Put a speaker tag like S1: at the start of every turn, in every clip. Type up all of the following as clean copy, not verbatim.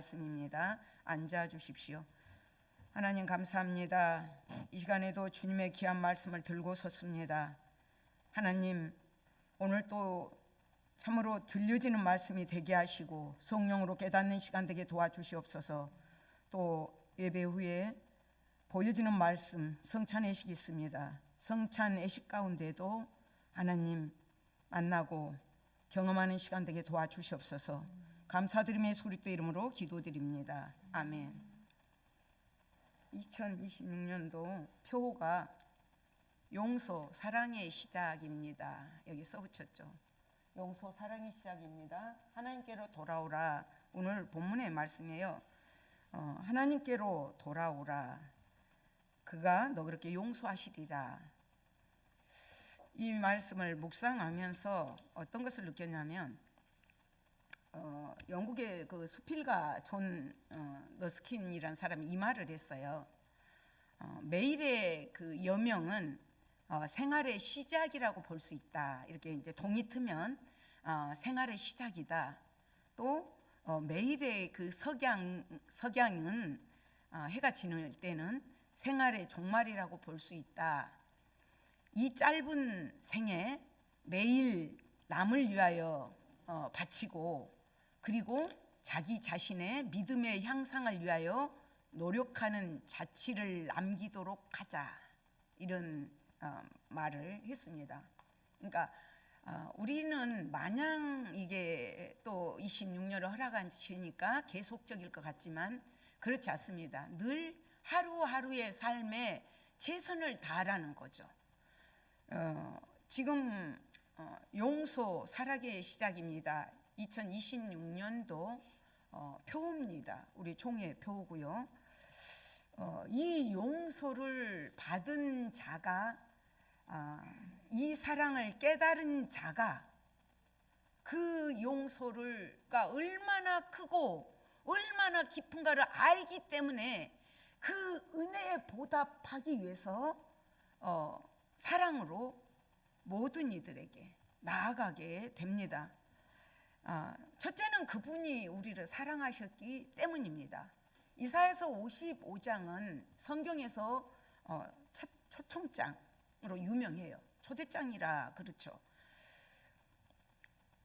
S1: 말씀입니다. 앉아 주십시오. 하나님 감사합니다. 이 시간에도 주님의 귀한 말씀을 들고 섰습니다. 하나님, 오늘 또 참으로 들려지는 말씀이 되게 하시고 성령으로 깨닫는 시간 되게 도와주시옵소서. 또 예배 후에 보여지는 말씀, 성찬 예식이 있습니다. 성찬 예식 가운데도 하나님 만나고 경험하는 시간 되게 도와주시옵소서. 감사드림의 소리도 이름으로 기도드립니다. 아멘. 2026년도 표가 용서 사랑의 시작입니다. 여기 써붙였죠. 용서 사랑의 시작입니다. 하나님께로 돌아오라. 오늘 본문의 말씀이에요. 하나님께로 돌아오라. 그가 너 그렇게 용서하시리라. 이 말씀을 묵상하면서 어떤 것을 느꼈냐면 영국의 그 수필가 존 러스킨이라는 사람이 이 말을 했어요. 매일의 그 여명은 생활의 시작이라고 볼 수 있다. 이렇게 이제 동이 트면 생활의 시작이다. 또 매일의 그 석양은 해가 지는 때는 생활의 종말이라고 볼 수 있다. 이 짧은 생에 매일 남을 위하여 바치고 그리고 자기 자신의 믿음의 향상을 위하여 노력하는 자취를 남기도록 하자. 이런 말을 했습니다. 그러니까 우리는 마냥 이게 또 26년을 허락하시니까 계속적일 것 같지만 그렇지 않습니다. 늘 하루하루의 삶에 최선을 다하라는 거죠. 지금 용서 사랑의 시작입니다. 2026년도 표입니다. 우리 종의 표고요. 이 용서를 받은 자가 이 사랑을 깨달은 자가 그 용서가 얼마나 크고 얼마나 깊은가를 알기 때문에 그 은혜에 보답하기 위해서 사랑으로 모든 이들에게 나아가게 됩니다. 첫째는 그분이 우리를 사랑하셨기 때문입니다. 이사야서 55장은 성경에서 초청장으로 유명해요. 초대장이라 그렇죠.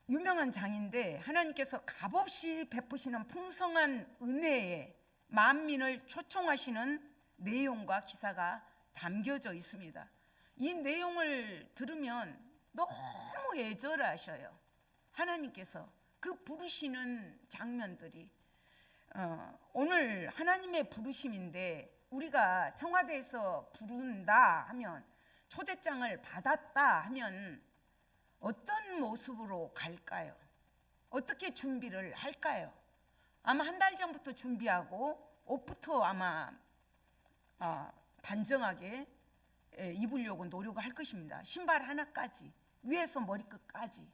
S1: 유명한 장인데 하나님께서 값없이 베푸시는 풍성한 은혜에 만민을 초청하시는 내용과 기사가 담겨져 있습니다. 이 내용을 들으면 너무 애절하셔요. 하나님께서 그 부르시는 장면들이 오늘 하나님의 부르심인데 우리가 청와대에서 부른다 하면 초대장을 받았다 하면 어떤 모습으로 갈까요? 어떻게 준비를 할까요? 아마 한 달 전부터 준비하고 옷부터 아마 단정하게 입으려고 노력을 할 것입니다. 신발 하나까지 위에서 머리끝까지.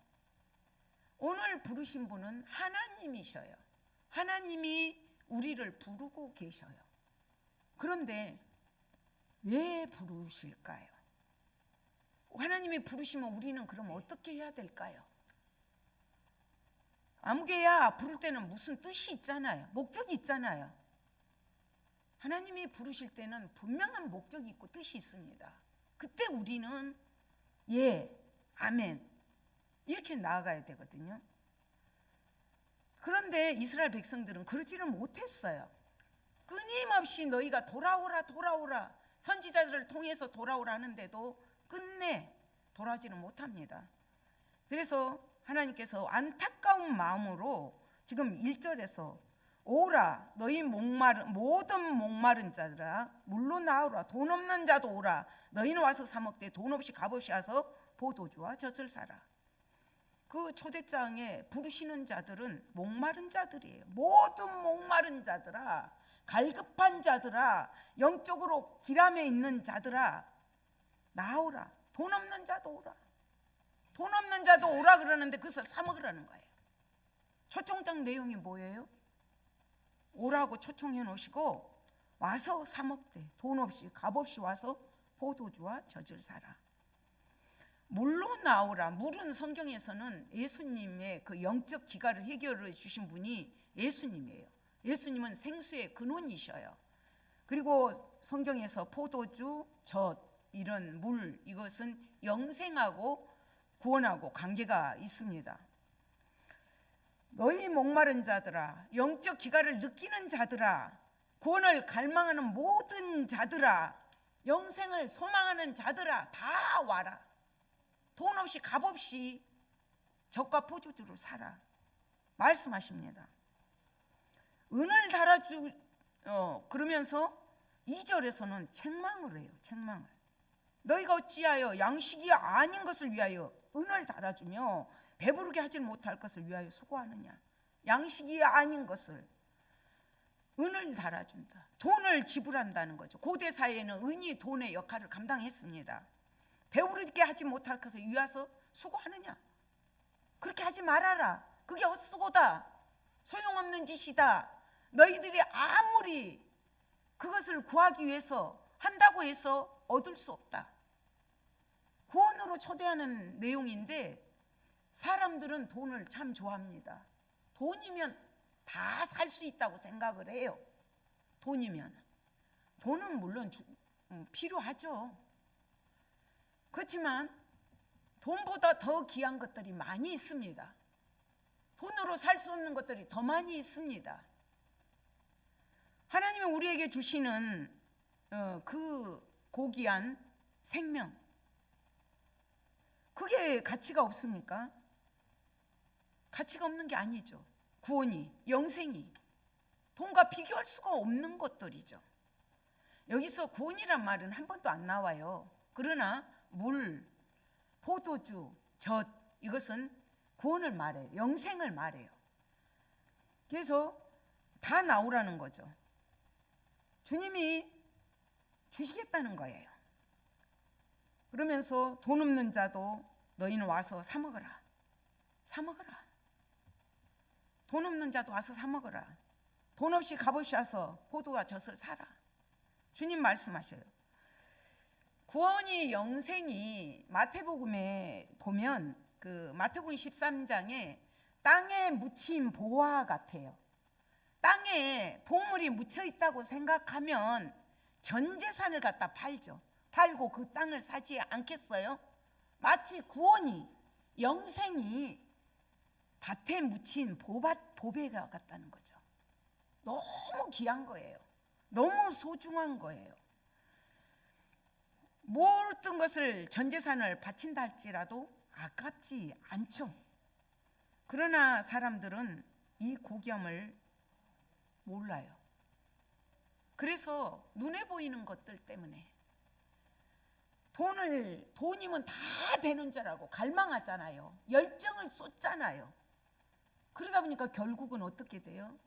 S1: 오늘 부르신 분은 하나님이셔요. 하나님이 우리를 부르고 계셔요. 그런데 왜 부르실까요? 하나님이 부르시면 우리는 그럼 어떻게 해야 될까요? 아무개야 부를 때는 무슨 뜻이 있잖아요. 목적이 있잖아요. 하나님이 부르실 때는 분명한 목적이 있고 뜻이 있습니다. 그때 우리는 예, 아멘 이렇게 나아가야 되거든요. 그런데 이스라엘 백성들은 그러지를 못했어요. 끊임없이 너희가 돌아오라 돌아오라 선지자들을 통해서 돌아오라 하는데도 끝내 돌아오지는 못합니다. 그래서 하나님께서 안타까운 마음으로 지금 1절에서 오라 너희 모든 목마른 자들아 물로 나오라 돈 없는 자도 오라 너희는 와서 사 먹되 돈 없이 값없이 와서 포도주와 젖을 사라. 그 초대장에 부르시는 자들은 목마른 자들이에요. 모든 목마른 자들아 갈급한 자들아 영적으로 기람에 있는 자들아 나오라. 돈 없는 자도 오라. 돈 없는 자도 오라 그러는데 그것을 사 먹으라는 거예요. 초청장 내용이 뭐예요? 오라고 초청해 놓으시고 와서 사 먹되 돈 없이 값없이 와서 포도주와 젖을 사라. 물로 나오라. 물은 성경에서는 예수님의 그 영적 기갈을 해결해 주신 분이 예수님이에요. 예수님은 생수의 근원이셔요. 그리고 성경에서 포도주, 젖, 이런 물, 이것은 영생하고 구원하고 관계가 있습니다. 너희 목마른 자들아, 영적 기갈을 느끼는 자들아, 구원을 갈망하는 모든 자들아, 영생을 소망하는 자들아, 다 와라. 돈 없이 값 없이 젖과 포도주로 살아 말씀하십니다. 은을 달아주 그러면서 2절에서는 책망을 해요. 책망을. 너희가 어찌하여 양식이 아닌 것을 위하여 은을 달아주며 배부르게 하지 못할 것을 위하여 수고하느냐. 양식이 아닌 것을 은을 달아준다. 돈을 지불한다는 거죠. 고대 사회에는 은이 돈의 역할을 감당했습니다. 배부르게 하지 못할 것을 위하여 수고하느냐. 그렇게 하지 말아라. 그게 헛수고다. 소용없는 짓이다. 너희들이 아무리 그것을 구하기 위해서 한다고 해서 얻을 수 없다. 구원으로 초대하는 내용인데 사람들은 돈을 참 좋아합니다. 돈이면 다 살 수 있다고 생각을 해요. 돈이면. 돈은 물론 필요하죠. 그렇지만 돈보다 더 귀한 것들이 많이 있습니다. 돈으로 살 수 없는 것들이 더 많이 있습니다. 하나님이 우리에게 주시는 그 고귀한 생명, 그게 가치가 없습니까? 가치가 없는 게 아니죠. 구원이, 영생이 돈과 비교할 수가 없는 것들이죠. 여기서 구원이란 말은 한 번도 안 나와요. 그러나 물, 포도주, 젖, 이것은 구원을 말해요. 영생을 말해요. 그래서 다 나오라는 거죠. 주님이 주시겠다는 거예요. 그러면서 돈 없는 자도 너희는 와서 사 먹어라. 사 먹어라. 돈 없는 자도 와서 사 먹어라. 돈 없이 값없이 와서 포도와 젖을 사라. 주님 말씀하셔요. 구원이, 영생이 마태복음에 보면 그 마태복음 13장에 땅에 묻힌 보화 같아요. 땅에 보물이 묻혀 있다고 생각하면 전 재산을 갖다 팔죠. 팔고 그 땅을 사지 않겠어요? 마치 구원이, 영생이 밭에 묻힌 보배가 같다는 거죠. 너무 귀한 거예요. 너무 소중한 거예요. 모든 것을 전 재산을 바친다 할지라도 아깝지 않죠. 그러나 사람들은 이 고귀함을 몰라요. 그래서 눈에 보이는 것들 때문에 돈이면 다 되는 줄 알고 갈망하잖아요. 열정을 쏟잖아요. 그러다 보니까 결국은 어떻게 돼요?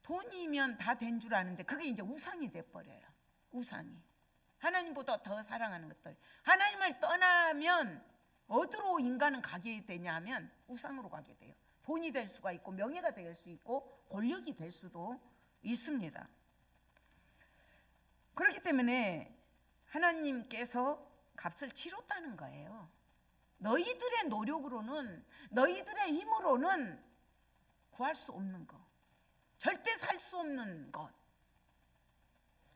S1: 돈이면 다 된 줄 아는데 그게 이제 우상이 돼버려요. 우상이. 하나님보다 더 사랑하는 것들. 하나님을 떠나면 어디로 인간은 가게 되냐면 우상으로 가게 돼요. 돈이 될 수가 있고 명예가 될 수 있고 권력이 될 수도 있습니다. 그렇기 때문에 하나님께서 값을 치렀다는 거예요. 너희들의 노력으로는, 너희들의 힘으로는 구할 수 없는 것, 절대 살 수 없는 것,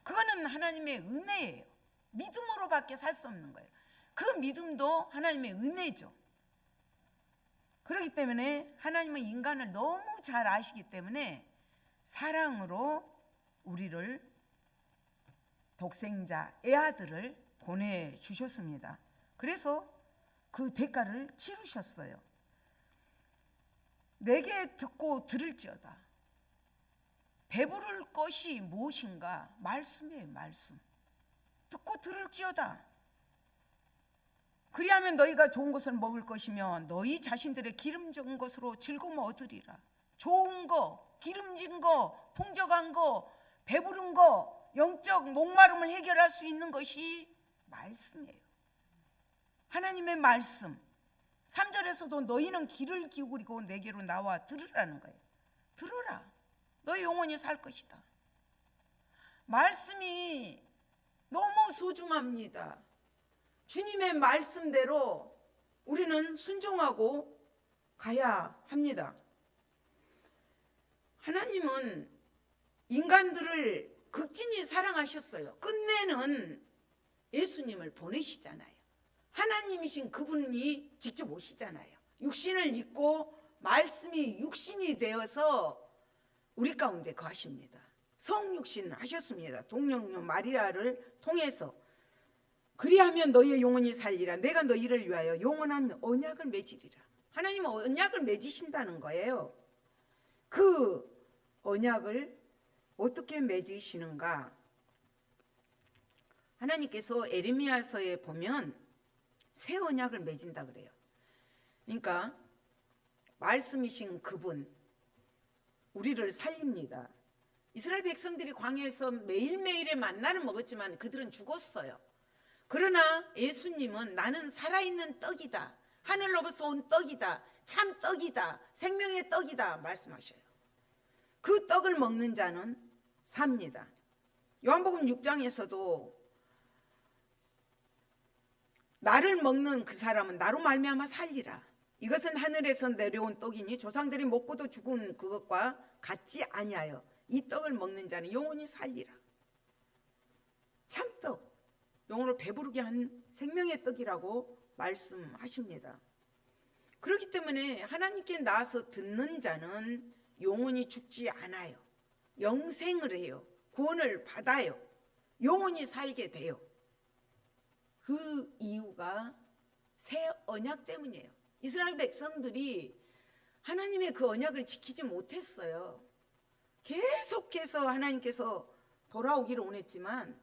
S1: 그거는 하나님의 은혜예요. 믿음으로밖에 살 수 없는 거예요. 그 믿음도 하나님의 은혜죠. 그렇기 때문에 하나님은 인간을 너무 잘 아시기 때문에 사랑으로 우리를, 독생자 애아들을 보내주셨습니다. 그래서 그 대가를 치르셨어요. 내게 듣고 들을지어다. 배부를 것이 무엇인가? 말씀이에요. 말씀. 듣고 들을지어다. 그리하면 너희가 좋은 것을 먹을 것이며 너희 자신들의 기름진 것으로 즐거움 얻으리라. 좋은 거, 기름진 거, 풍족한 거, 배부른 거, 영적 목마름을 해결할 수 있는 것이 말씀이에요. 하나님의 말씀. 3절에서도 너희는 귀를 기울이고 내게로 나와 들으라는 거예요. 들어라. 너희 영원히 살 것이다. 말씀이 너무 소중합니다. 주님의 말씀대로 우리는 순종하고 가야 합니다. 하나님은 인간들을 극진히 사랑하셨어요. 끝내는 예수님을 보내시잖아요. 하나님이신 그분이 직접 오시잖아요. 육신을 입고 말씀이 육신이 되어서 우리 가운데 거하십니다. 성육신 하셨습니다. 동정녀 마리아를 통해서. 그리하면 너희의 영혼이 살리라. 내가 너희를 위하여 영원한 언약을 맺으리라. 하나님은 언약을 맺으신다는 거예요. 그 언약을 어떻게 맺으시는가? 하나님께서 에레미야서에 보면 새 언약을 맺은다 그래요. 그러니까 말씀이신 그분 우리를 살립니다. 이스라엘 백성들이 광야에서 매일매일의 만나를 먹었지만 그들은 죽었어요. 그러나 예수님은 나는 살아있는 떡이다. 하늘로부터 온 떡이다. 참 떡이다. 생명의 떡이다 말씀하셔요. 그 떡을 먹는 자는 삽니다. 요한복음 6장에서도 나를 먹는 그 사람은 나로 말미암아 살리라. 이것은 하늘에서 내려온 떡이니 조상들이 먹고도 죽은 그것과 같지 아니하여 이 떡을 먹는 자는 영원히 살리라. 참떡, 영혼을 배부르게 한 생명의 떡이라고 말씀하십니다. 그렇기 때문에 하나님께 나와서 듣는 자는 영원히 죽지 않아요. 영생을 해요. 구원을 받아요. 영원히 살게 돼요. 그 이유가 새 언약 때문이에요. 이스라엘 백성들이 하나님의 그 언약을 지키지 못했어요. 계속해서 하나님께서 돌아오기를 원했지만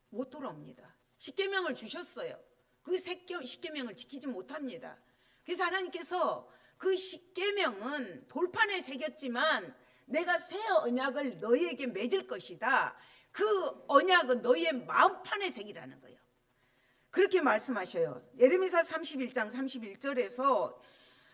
S1: 못 돌아옵니다. 십계명을 주셨어요. 그 십계명을 지키지 못합니다. 그래서 하나님께서 그 십계명은 돌판에 새겼지만 내가 새 언약을 너희에게 맺을 것이다. 그 언약은 너희의 마음판에 새기라는 거예요. 그렇게 말씀하셔요. 예레미야 31장 31절에서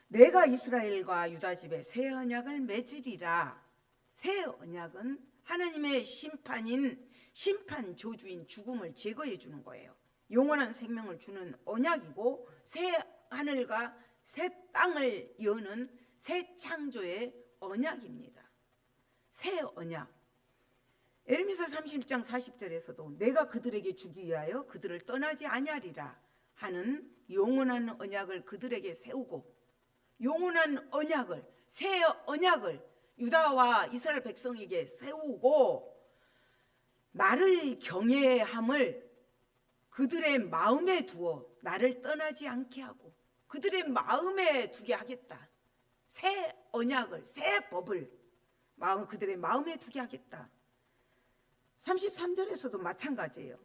S1: 내가 이스라엘과 유다 집에 새 언약을 맺으리라. 새 언약은 하나님의 심판인 심판 저주인 죽음을 제거해 주는 거예요. 영원한 생명을 주는 언약이고 새 하늘과 새 땅을 여는 새 창조의 언약입니다. 새 언약. 에레미야 31장 40절에서도 내가 그들에게 주기 위하여 그들을 떠나지 아니하리라 하는 영원한 언약을 그들에게 세우고 영원한 언약을 새 언약을 유다와 이스라엘 백성에게 세우고 나를 경외함을 그들의 마음에 두어 나를 떠나지 않게 하고 그들의 마음에 두게 하겠다. 새 언약을 새 법을 그들의 마음에 두게 하겠다. 33절에서도 마찬가지예요.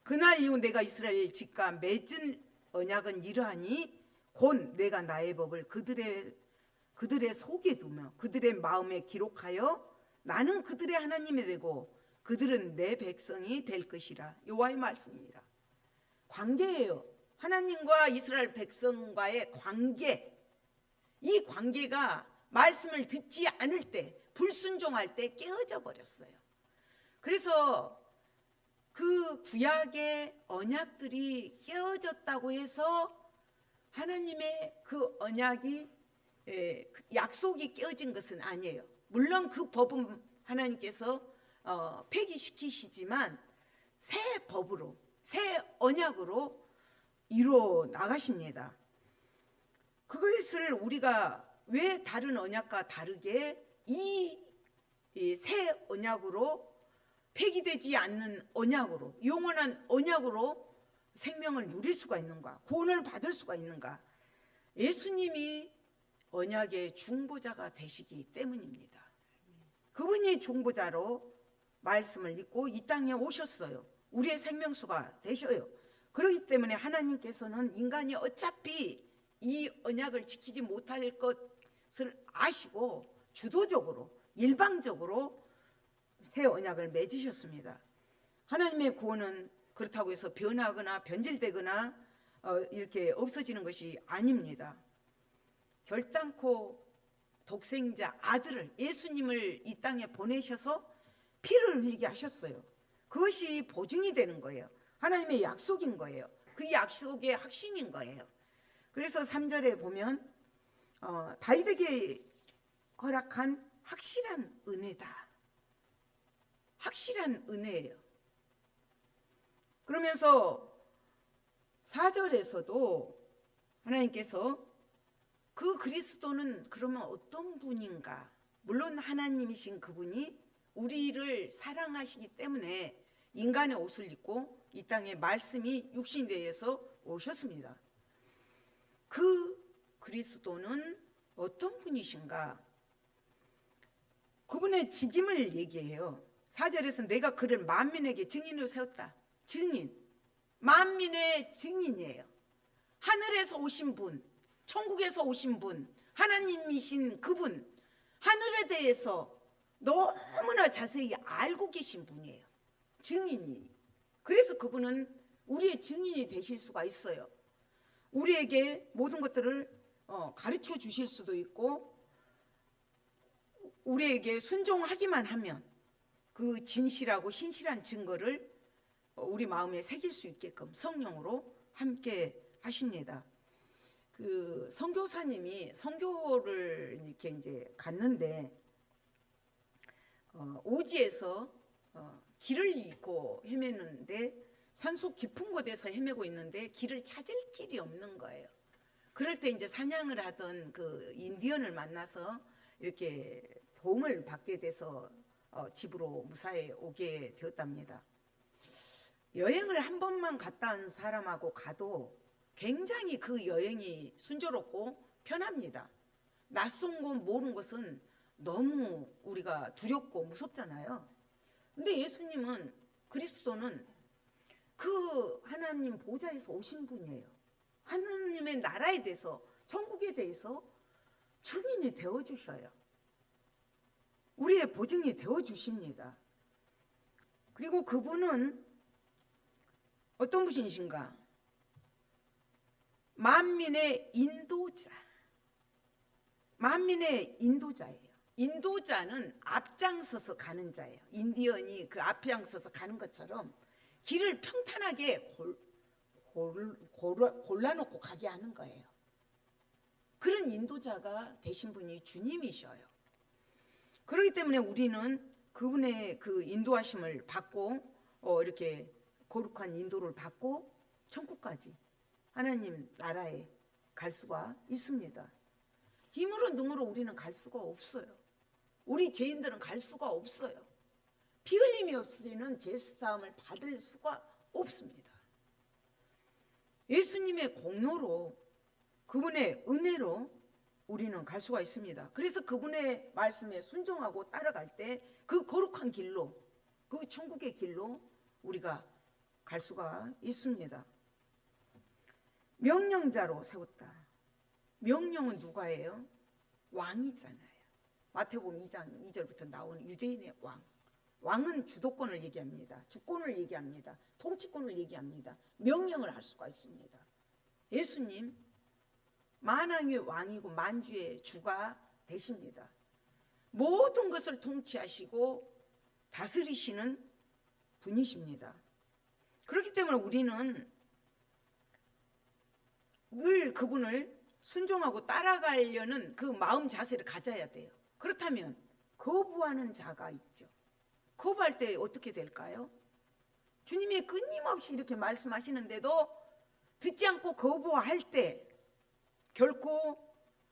S1: 그날 이후 내가 이스라엘 집과 맺은 언약은 이러하니 곧 내가 나의 법을 그들의 속에 두며 그들의 마음에 기록하여 나는 그들의 하나님이 되고 그들은 내 백성이 될 것이라. 여호와의 말씀입니다. 관계예요. 하나님과 이스라엘 백성과의 관계. 이 관계가 말씀을 듣지 않을 때 불순종할 때 깨어져 버렸어요. 그래서 그 구약의 언약들이 깨어졌다고 해서 하나님의 그 언약이 약속이 깨어진 것은 아니에요. 물론 그 법은 하나님께서 폐기시키시지만 새 법으로 새 언약으로 이루어 나가십니다. 그것을 우리가 왜 다른 언약과 다르게 이 새 언약으로 폐기되지 않는 언약으로 영원한 언약으로 생명을 누릴 수가 있는가? 구원을 받을 수가 있는가? 예수님이 언약의 중보자가 되시기 때문입니다. 그분이 중보자로 말씀을 읽고 이 땅에 오셨어요. 우리의 생명수가 되셔요. 그렇기 때문에 하나님께서는 인간이 어차피 이 언약을 지키지 못할 것을 아시고 주도적으로 일방적으로 새 언약을 맺으셨습니다. 하나님의 구원은 그렇다고 해서 변하거나 변질되거나 이렇게 없어지는 것이 아닙니다. 결단코 독생자 아들을 예수님을 이 땅에 보내셔서 피를 흘리게 하셨어요. 그것이 보증이 되는 거예요. 하나님의 약속인 거예요. 그 약속의 확신인 거예요. 그래서 3절에 보면 다윗에게 허락한 확실한 은혜다. 확실한 은혜예요. 그러면서 4절에서도 하나님께서 그 그리스도는 그러면 어떤 분인가? 물론 하나님이신 그분이 우리를 사랑하시기 때문에 인간의 옷을 입고 이 땅에 말씀이 육신되어서 오셨습니다. 그 그리스도는 어떤 분이신가? 그분의 직임을 얘기해요. 4절에서 내가 그를 만민에게 증인으로 세웠다. 증인, 만민의 증인이에요. 하늘에서 오신 분, 천국에서 오신 분, 하나님이신 그분, 하늘에 대해서 너무나 자세히 알고 계신 분이에요. 증인이. 그래서 그분은 우리의 증인이 되실 수가 있어요. 우리에게 모든 것들을 가르쳐 주실 수도 있고, 우리에게 순종하기만 하면 그 진실하고 신실한 증거를 우리 마음에 새길 수 있게끔 성령으로 함께 하십니다. 그 선교사님이 선교를 이렇게 이제 갔는데 오지에서 길을 잃고 헤매는데 산속 깊은 곳에서 헤매고 있는데 길을 찾을 길이 없는 거예요. 그럴 때 이제 사냥을 하던 그 인디언을 만나서 이렇게 도움을 받게 돼서 집으로 무사히 오게 되었답니다. 여행을 한 번만 갔다 온 사람하고 가도 굉장히 그 여행이 순조롭고 편합니다. 낯선 곳 모르는 것은 너무 우리가 두렵고 무섭잖아요. 근데 예수님은, 그리스도는 그 하나님 보좌에서 오신 분이에요. 하나님의 나라에 대해서, 천국에 대해서 증인이 되어주셔요. 우리의 보증이 되어주십니다. 그리고 그분은 어떤 분이신가? 만민의 인도자. 만민의 인도자예요. 인도자는 앞장서서 가는 자예요. 인디언이 그 앞장서서 가는 것처럼 길을 평탄하게 골라놓고 가게 하는 거예요. 그런 인도자가 되신 분이 주님이셔요. 그렇기 때문에 우리는 그분의 그 인도하심을 받고 이렇게 거룩한 인도를 받고 천국까지 하나님 나라에 갈 수가 있습니다. 힘으로 능으로 우리는 갈 수가 없어요. 우리 죄인들은 갈 수가 없어요. 피 흘림이 없이는 제사함을 받을 수가 없습니다. 예수님의 공로로, 그분의 은혜로 우리는 갈 수가 있습니다. 그래서 그분의 말씀에 순종하고 따라갈 때 그 거룩한 길로, 그 천국의 길로 우리가 갈 수가 있습니다. 명령자로 세웠다. 명령은 누가예요? 왕이잖아요. 마태복음 2장 2절부터 나오는 유대인의 왕. 왕은 주도권을 얘기합니다. 주권을 얘기합니다. 통치권을 얘기합니다. 명령을 할 수가 있습니다. 예수님 만왕의 왕이고 만주의 주가 되십니다. 모든 것을 통치하시고 다스리시는 분이십니다. 그렇기 때문에 우리는 늘 그분을 순종하고 따라가려는 그 마음 자세를 가져야 돼요. 그렇다면 거부하는 자가 있죠. 거부할 때 어떻게 될까요? 주님이 끊임없이 이렇게 말씀하시는데도 듣지 않고 거부할 때 결코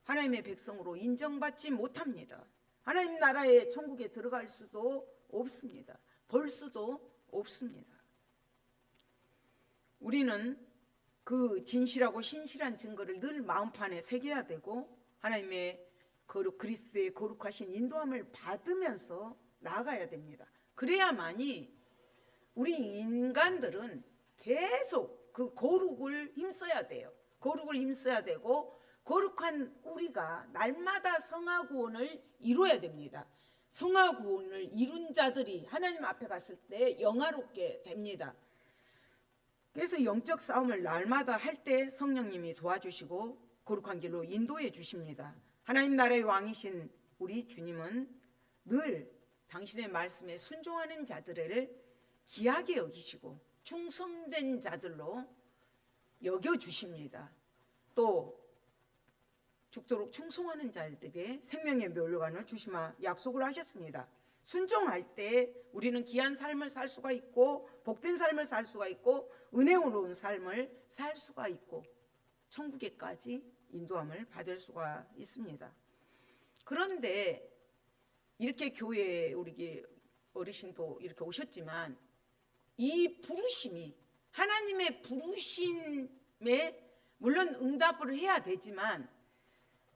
S1: 하나님의 백성으로 인정받지 못합니다. 하나님 나라의 천국에 들어갈 수도 없습니다. 볼 수도 없습니다. 우리는 그 진실하고 신실한 증거를 늘 마음판에 새겨야 되고 하나님의 그리스도의 거룩하신 인도함을 받으면서 나아가야 됩니다. 그래야만이 우리 인간들은 계속 그 거룩을 힘써야 돼요. 거룩을 힘써야 되고 거룩한 우리가 날마다 성화구원을 이루어야 됩니다. 성화구원을 이룬 자들이 하나님 앞에 갔을 때 영화롭게 됩니다. 그래서 영적 싸움을 날마다 할 때 성령님이 도와주시고 거룩한 길로 인도해 주십니다. 하나님 나라의 왕이신 우리 주님은 늘 당신의 말씀에 순종하는 자들을 귀하게 여기시고 충성된 자들로 여겨주십니다. 또 죽도록 충성하는 자들에게 생명의 멸류관을 주시마 약속을 하셨습니다. 순종할 때 우리는 귀한 삶을 살 수가 있고 복된 삶을 살 수가 있고 은혜로운 삶을 살 수가 있고 천국에까지 인도함을 받을 수가 있습니다. 그런데 이렇게 교회에 우리 어르신도 이렇게 오셨지만 이 부르심이 하나님의 부르심에 물론 응답을 해야 되지만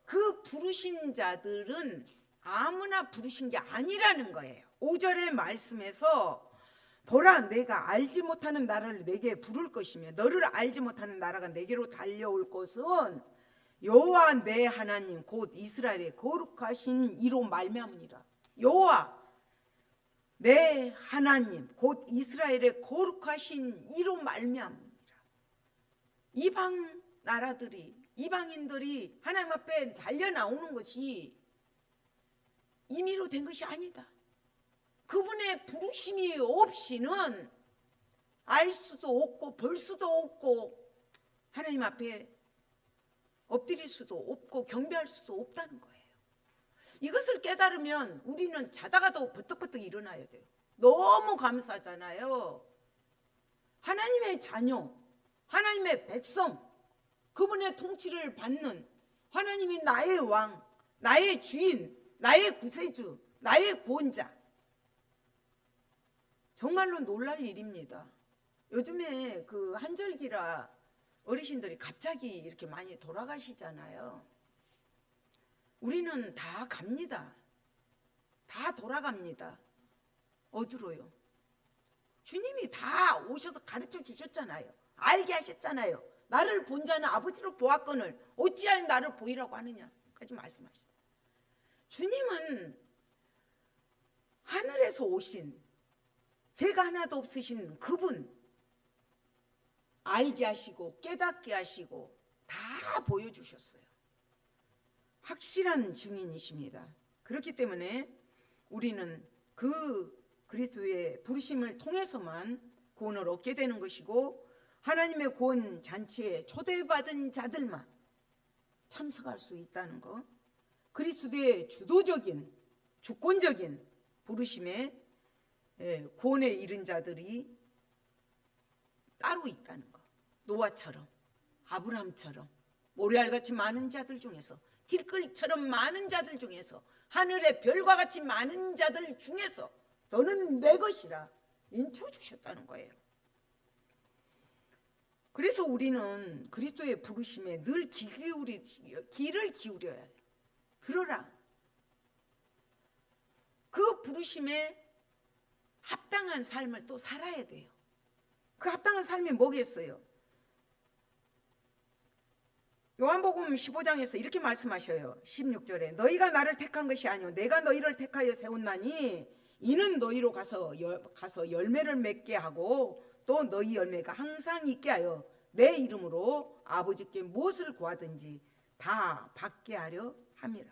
S1: 그 부르신 자들은 아무나 부르신 게 아니라는 거예요. 5절의 말씀에서 보라 내가 알지 못하는 나라를 내게 부를 것이며 너를 알지 못하는 나라가 내게로 달려올 것은 여호와 내 하나님 곧 이스라엘의 거룩하신 이로 말미암으니라. 여호와 내 하나님 곧 이스라엘의 거룩하신 이로 말미암으니라. 이방 나라들이 이방인들이 하나님 앞에 달려 나오는 것이 임의로 된 것이 아니다. 그분의 부르심이 없이는 알 수도 없고 볼 수도 없고 하나님 앞에 엎드릴 수도 없고 경배할 수도 없다는 거예요. 이것을 깨달으면 우리는 자다가도 버떡버떡 일어나야 돼요. 너무 감사하잖아요. 하나님의 자녀, 하나님의 백성, 그분의 통치를 받는 하나님이 나의 왕, 나의 주인, 나의 구세주, 나의 구원자. 정말로 놀랄 일입니다. 요즘에 그 한절기라 어르신들이 갑자기 이렇게 많이 돌아가시잖아요. 우리는 다 갑니다. 다 돌아갑니다. 어디로요? 주님이 다 오셔서 가르쳐 주셨잖아요. 알게 하셨잖아요. 나를 본 자는 아버지로 보았거늘 어찌하여 나를 보이라고 하느냐까지 말씀하시다. 주님은 하늘에서 오신 죄가 하나도 없으신 그분 알게 하시고 깨닫게 하시고 다 보여주셨어요. 확실한 증인이십니다. 그렇기 때문에 우리는 그 그리스도의 부르심을 통해서만 구원을 얻게 되는 것이고 하나님의 구원 잔치에 초대받은 자들만 참석할 수 있다는 것, 그리스도의 주도적인 주권적인 부르심에 구원에 이른 자들이 따로 있다는 것, 노아처럼 아브라함처럼 모래알같이 많은 자들 중에서 길거리처럼 많은 자들 중에서 하늘의 별과 같이 많은 자들 중에서 너는 내 것이라 인쳐주셨다는 거예요. 그래서 우리는 그리스도의 부르심에 늘 귀를 기울여야 해요. 들어라. 그 부르심에 합당한 삶을 또 살아야 돼요. 그 합당한 삶이 뭐겠어요? 요한복음 15장에서 이렇게 말씀하셔요. 16절에 너희가 나를 택한 것이 아니오 내가 너희를 택하여 세웠나니 이는 너희로 가서 열매를 맺게 하고 또 너희 열매가 항상 있게 하여 내 이름으로 아버지께 무엇을 구하든지 다 받게 하려 함이라.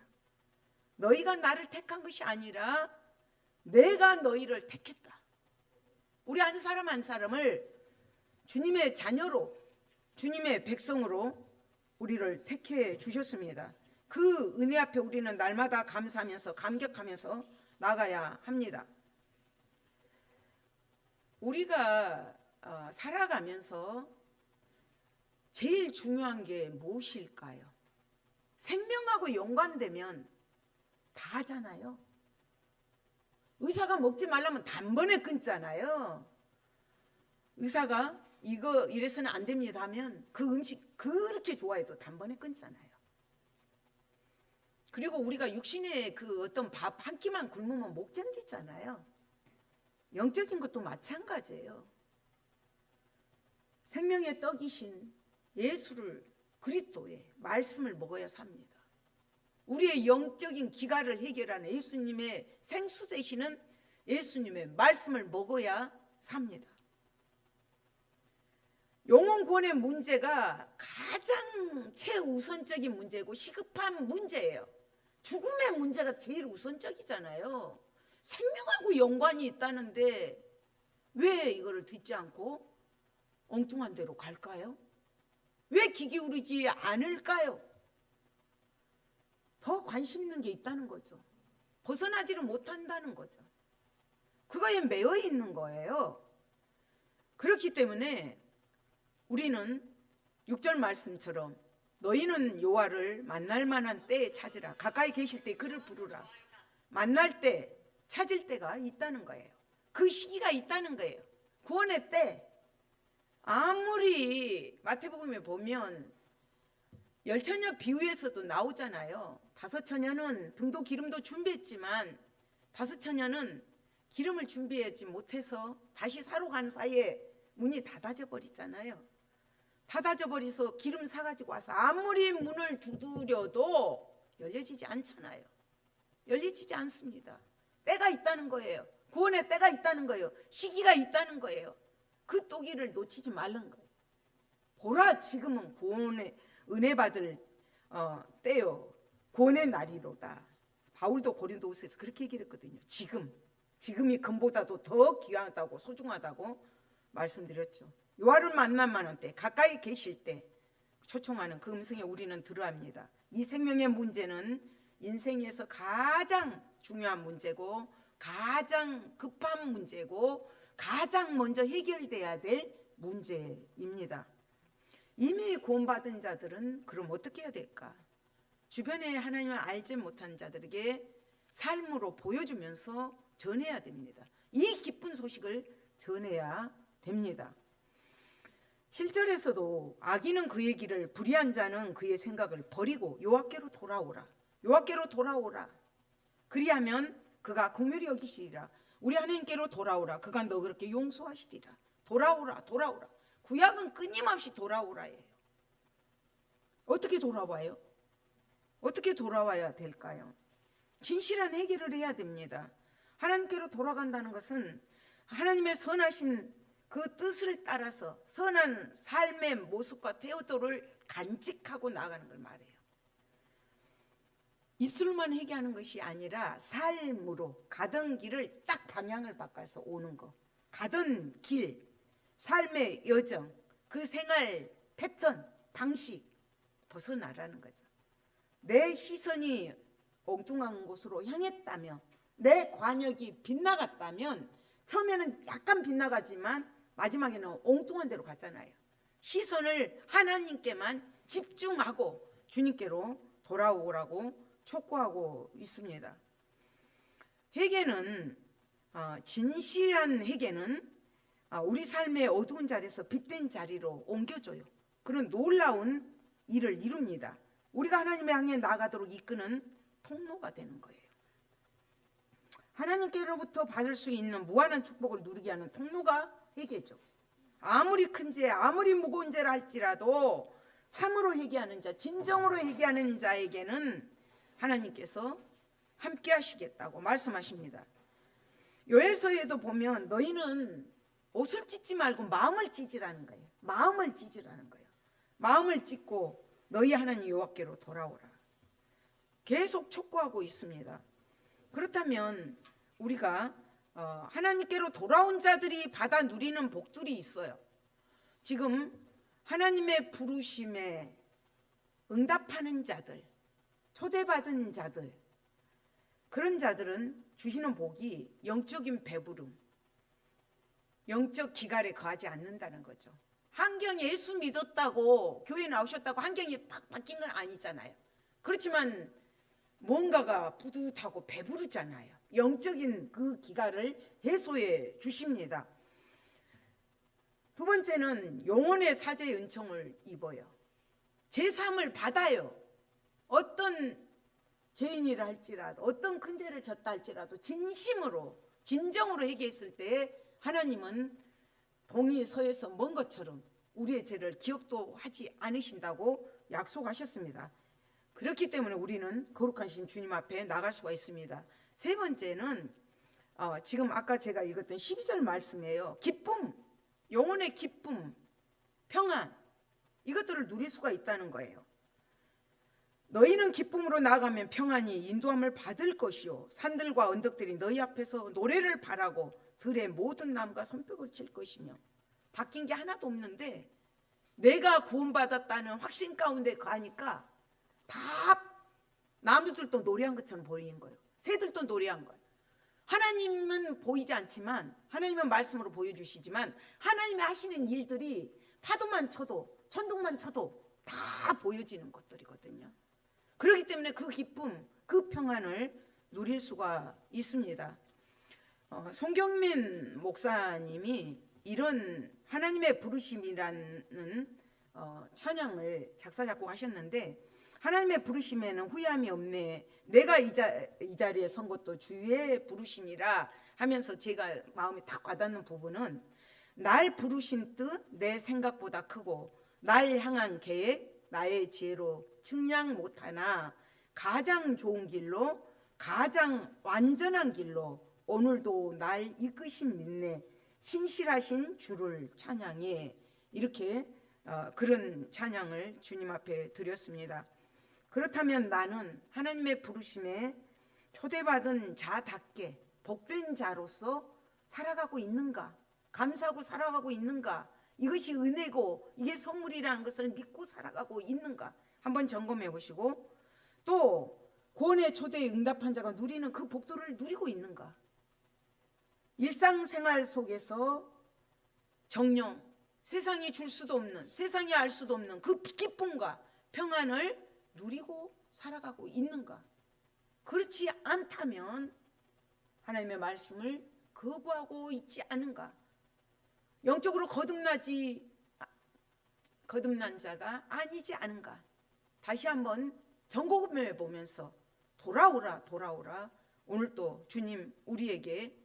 S1: 너희가 나를 택한 것이 아니라 내가 너희를 택했다. 우리 한 사람 한 사람을 주님의 자녀로 주님의 백성으로 우리를 택해 주셨습니다. 그 은혜 앞에 우리는 날마다 감사하면서 감격하면서 나가야 합니다. 우리가 살아가면서 제일 중요한 게 무엇일까요? 생명하고 연관되면 다 하잖아요. 의사가 먹지 말라면 단번에 끊잖아요. 의사가 이거 이래서는 안 됩니다 하면 그 음식 그렇게 좋아해도 단번에 끊잖아요. 그리고 우리가 육신의 그 어떤 밥 한 끼만 굶으면 못 견디잖아요. 영적인 것도 마찬가지예요. 생명의 떡이신 예수를 그리스도의 말씀을 먹어야 삽니다. 우리의 영적인 기갈을 해결하는 예수님의 생수 되시는 예수님의 말씀을 먹어야 삽니다. 영혼 구원의 문제가 가장 최우선적인 문제고 시급한 문제예요. 죽음의 문제가 제일 우선적이잖아요. 생명하고 연관이 있다는데 왜 이거를 듣지 않고 엉뚱한 데로 갈까요? 왜 귀 기울이지 않을까요? 더 관심 있는 게 있다는 거죠. 벗어나지를 못한다는 거죠. 그거에 매여 있는 거예요. 그렇기 때문에 우리는 6절 말씀처럼 너희는 여호와를 만날 만한 때에 찾으라. 가까이 계실 때 그를 부르라. 만날 때, 찾을 때가 있다는 거예요. 그 시기가 있다는 거예요. 구원의 때. 아무리 마태복음에 보면 열처녀 비유에서도 나오잖아요. 5처녀는 등도 기름도 준비했지만 5처녀는 기름을 준비하지 못해서 다시 사러 간 사이에 문이 닫아져 버리잖아요. 닫아져 버려서 기름 사가지고 와서 아무리 문을 두드려도 열려지지 않잖아요. 열리지 않습니다. 때가 있다는 거예요. 구원의 때가 있다는 거예요. 시기가 있다는 거예요. 그 또기를 놓치지 말는 거예요. 보라, 지금은 구원의 은혜 받을 때요. 구원의 날이로다. 바울도 고린도후서에서 그렇게 얘기를 했거든요. 지금이 금보다도 더 귀하다고 소중하다고 말씀드렸죠. 여호와를 만날 만한 때, 가까이 계실 때 초청하는 그 음성에 우리는 들어야 합니다. 이 생명의 문제는 인생에서 가장 중요한 문제고 가장 급한 문제고 가장 먼저 해결돼야 될 문제입니다. 이미 구원받은 자들은 그럼 어떻게 해야 될까? 주변에 하나님을 알지 못한 자들에게 삶으로 보여주면서 전해야 됩니다. 이 기쁜 소식을 전해야 됩니다. 7절에서도 악인은 그의 길을, 불의한 자는 그의 생각을 버리고 여호와께로 돌아오라. 여호와께로 돌아오라. 그리하면 그가 긍휼히 여기시리라. 우리 하나님께로 돌아오라. 그가 너 그렇게 용서하시리라. 돌아오라. 구약은 끊임없이 돌아오라예요. 어떻게 돌아와요? 어떻게 돌아와야 될까요? 진실한 해결을 해야 됩니다. 하나님께로 돌아간다는 것은 하나님의 선하신 그 뜻을 따라서 선한 삶의 모습과 태도를 간직하고 나가는 걸 말해요. 입술만 회개하는 것이 아니라 삶으로 가던 길을 딱 방향을 바꿔서 오는 거. 가던 길, 삶의 여정, 그 생활 패턴, 방식 벗어나라는 거죠. 내 시선이 엉뚱한 곳으로 향했다면, 내 관역이 빗나갔다면, 처음에는 약간 빗나가지만 마지막에는 엉뚱한 데로 갔잖아요. 시선을 하나님께만 집중하고 주님께로 돌아오라고 촉구하고 있습니다. 회개는 진실한 회개는 우리 삶의 어두운 자리에서 빛된 자리로 옮겨줘요. 그런 놀라운 일을 이룹니다. 우리가 하나님의 향해 나가도록 이끄는 통로가 되는 거예요. 하나님께로부터 받을 수 있는 무한한 축복을 누리게 하는 통로가 회개죠. 아무리 큰 죄, 아무리 무거운 죄를 할지라도 참으로 회개하는 자, 진정으로 회개하는 자에게는 하나님께서 함께 하시겠다고 말씀하십니다. 요엘서에도 보면 너희는 옷을 찢지 말고 마음을 찢으라는 거예요. 마음을 찢으라는 거예요. 마음을 찢고 너희 하나님 여호와께로 돌아오라. 계속 촉구하고 있습니다. 그렇다면 우리가 하나님께로 돌아온 자들이 받아 누리는 복들이 있어요. 지금 하나님의 부르심에 응답하는 자들, 초대받은 자들, 그런 자들은 주시는 복이 영적인 배부름, 영적 기갈에 거하지 않는다는 거죠. 환경이 예수 믿었다고 교회 나오셨다고 환경이 팍 바뀐 건 아니잖아요. 그렇지만 뭔가가 뿌듯하고 배부르잖아요. 영적인 그 기갈을 해소해 주십니다. 두 번째는 영혼의 사죄의 은총을 입어요. 제3을 받아요. 어떤 죄인이라 할지라도, 어떤 큰 죄를 졌다 할지라도 진심으로, 진정으로 회개했을 때 하나님은 동이 서에서 먼 것처럼 우리의 죄를 기억도 하지 않으신다고 약속하셨습니다. 그렇기 때문에 우리는 거룩하신 주님 앞에 나갈 수가 있습니다. 세 번째는 지금 아까 제가 읽었던 12절 말씀이에요. 기쁨, 영혼의 기쁨, 평안, 이것들을 누릴 수가 있다는 거예요. 너희는 기쁨으로 나아가면 평안히 인도함을 받을 것이요 산들과 언덕들이 너희 앞에서 노래를 바라고 들의 모든 나무가 손뼉을 칠 것이며. 바뀐 게 하나도 없는데 내가 구원받았다는 확신 가운데 가니까 다 나무들도 노래한 것처럼 보이는 거예요. 새들도 노래한 거예요. 하나님은 보이지 않지만, 하나님은 말씀으로 보여주시지만, 하나님이 하시는 일들이 파도만 쳐도, 천둥만 쳐도 다 보여지는 것들이거든요. 그렇기 때문에 그 기쁨, 그 평안을 누릴 수가 있습니다. 송경민 목사님이 이런 하나님의 부르심이라는 찬양을 작사 작곡하셨는데, 하나님의 부르심에는 후회함이 없네, 내가 이 자리에 선 것도 주의 부르심이라 하면서 제가 마음에 딱 와닿는 부분은, 날 부르신 뜻 내 생각보다 크고 날 향한 계획 나의 지혜로 측량 못하나 가장 좋은 길로 가장 완전한 길로 오늘도 날 이끄신 믿네 신실하신 주를 찬양해. 이렇게 그런 찬양을 주님 앞에 드렸습니다. 그렇다면 나는 하나님의 부르심에 초대받은 자답게 복된 자로서 살아가고 있는가? 감사하고 살아가고 있는가? 이것이 은혜고 이게 선물이라는 것을 믿고 살아가고 있는가? 한번 점검해 보시고, 또 구원의 초대에 응답한 자가 누리는 그 복도를 누리고 있는가? 일상생활 속에서 정령 세상이 줄 수도 없는, 세상이 알 수도 없는 그 기쁨과 평안을 누리고 살아가고 있는가? 그렇지 않다면 하나님의 말씀을 거부하고 있지 않은가? 영적으로 거듭난 자가 아니지 않은가? 다시 한번 점검해 보면서 돌아오라 돌아오라. 오늘 또 주님 우리에게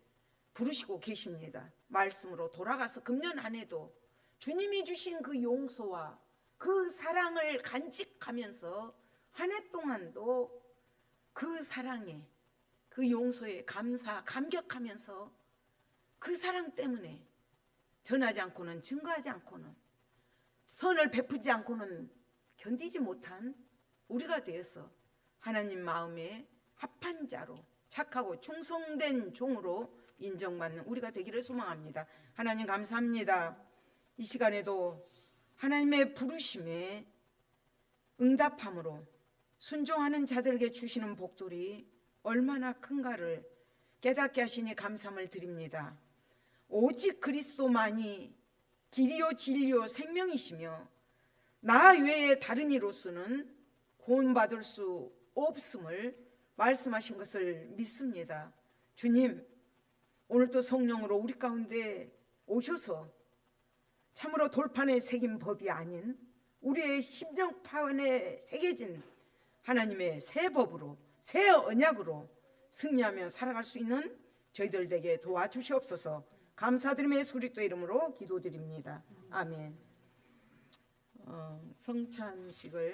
S1: 부르시고 계십니다. 말씀으로 돌아가서 금년 한 해도 주님이 주신 그 용서와 그 사랑을 간직하면서 한 해 동안도 그 사랑에, 그 용서에 감격하면서 그 사랑 때문에 전하지 않고는, 증거하지 않고는, 선을 베푸지 않고는 견디지 못한 우리가 되어서 하나님 마음에 합한 자로, 착하고 충성된 종으로 인정받는 우리가 되기를 소망합니다. 하나님 감사합니다. 이 시간에도 하나님의 부르심에 응답함으로 순종하는 자들에게 주시는 복들이 얼마나 큰가를 깨닫게 하시니 감사함을 드립니다. 오직 그리스도만이 길이요 진리요 생명이시며 나 외에 다른 이로서는 구원받을 수 없음을 말씀하신 것을 믿습니다. 주님, 오늘도 성령으로 우리 가운데 오셔서 참으로 돌판에 새긴 법이 아닌 우리의 심정판에 새겨진 하나님의 새 법으로, 새 언약으로 승리하며 살아갈 수 있는 저희들 되게 도와주시옵소서. 감사드리며 예수 그리스도 이름으로 기도드립니다. 아멘. 성찬식을